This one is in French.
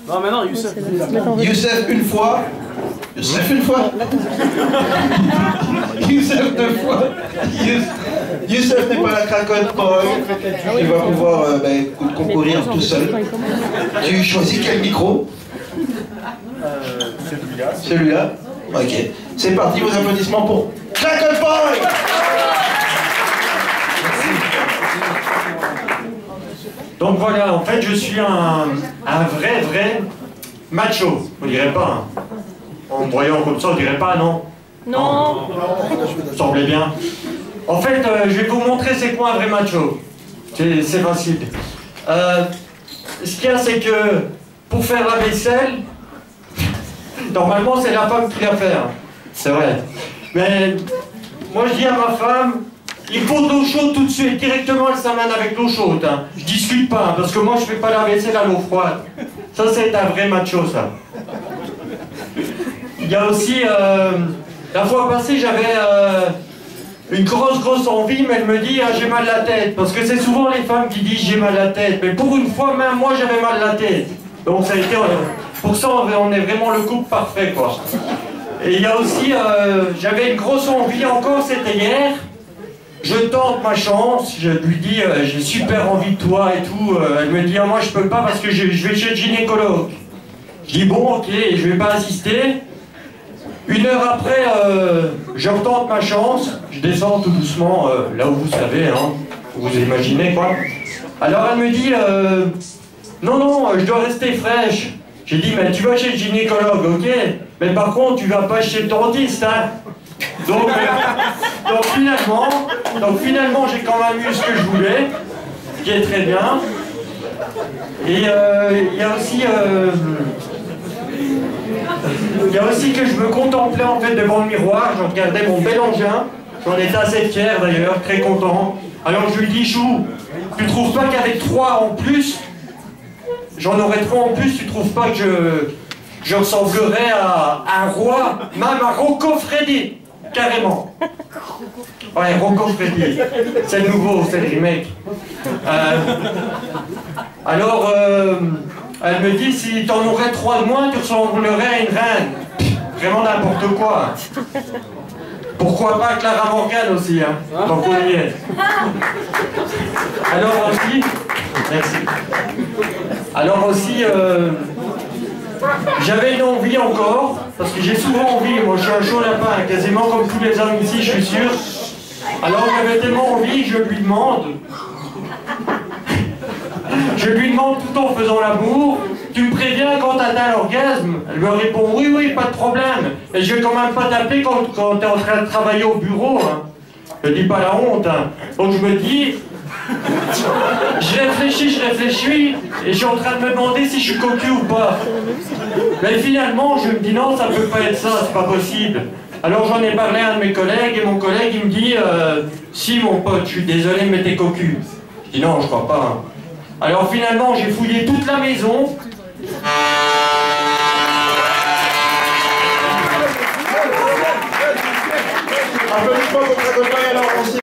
Non, mais non, Youssef. Youssef une fois. Youssef une fois. Youssef deux fois. Youssef n'est pas la cracotte boy. Il va pouvoir concourir tout seul. Tu choisis quel micro? Celui-là. Celui-là? Ok. C'est parti, vos applaudissements pour Cracotte Boy! Donc voilà, en fait, je suis un vrai macho. On dirait pas. Hein. En me voyant comme ça, on dirait pas, non? Non. Ça semblait bien. En fait, je vais vous montrer c'est quoi un vrai macho. C'est facile. Ce qu'il y a, c'est que pour faire la vaisselle, normalement, c'est la femme qui la fait. Hein. C'est vrai. Mais moi, je dis à ma femme, il faut de l'eau chaude tout de suite. Directement, elle s'amène avec l'eau chaude. Hein. Je discute pas, hein, parce que moi, je fais pas la vaisselle à l'eau froide. Ça, c'est un vrai macho, ça. Il y a aussi, la fois passée, j'avais une grosse envie, mais elle me dit, ah, j'ai mal la tête. Parce que c'est souvent les femmes qui disent, j'ai mal la tête. Mais pour une fois, même moi, j'avais mal la tête. Donc, ça a été, pour ça, on est vraiment le couple parfait, quoi. Et il y a aussi, j'avais une grosse envie, encore, c'était hier. Je tente ma chance, je lui dis, j'ai super envie de toi et tout. Elle me dit, ah, moi, je peux pas parce que je vais chez le gynécologue. Je dis, bon, ok, je vais pas insister. Une heure après, je retente ma chance, je descends tout doucement, là où vous savez, hein, vous imaginez quoi. Alors elle me dit, non, je dois rester fraîche. J'ai dit, mais tu vas chez le gynécologue, ok, mais par contre, tu vas pas chez le dentiste, hein. Donc finalement, j'ai quand même eu ce que je voulais, ce qui est très bien. Et il y a aussi que je me contemplais en fait devant le miroir, je regardais mon bel engin, j'en étais assez fier d'ailleurs, très content. Alors je lui dis, Chou, tu trouves pas qu'avec 3 en plus, j'en aurais 3 en plus, tu trouves pas que je ressemblerais à un roi, même à Rocco Freddy, carrément. Ouais, Rocco Freddy, c'est le nouveau, c'est le remake. Alors, elle me dit, si t'en aurais 3 de moins, tu ressemblerais à une reine. Vraiment n'importe quoi. Pourquoi pas Clara Morgan aussi, hein, tant qu'on y est. Alors aussi, merci. Alors aussi, j'avais une envie encore, parce que j'ai souvent envie, moi je suis un chaud lapin, quasiment comme tous les hommes ici, je suis sûr. Alors j'avais tellement envie que je lui demande tout en faisant l'amour, tu me préviens quand t'atteins l'orgasme? Elle me répond, oui, pas de problème. Et je vais quand même pas t'appeler quand t'es en train de travailler au bureau. Hein. Je dis pas la honte. Hein. Donc je me dis, je réfléchis, et je suis en train de me demander si je suis cocu ou pas. Mais finalement, je me dis non, ça peut pas être ça, c'est pas possible. Alors j'en ai parlé à un de mes collègues, et mon collègue il me dit, si mon pote, je suis désolé, mais t'es cocu. Je dis non, je crois pas. Hein. Alors finalement, j'ai fouillé toute la maison. Applaudissements pour Cracotte Boy, alors on sait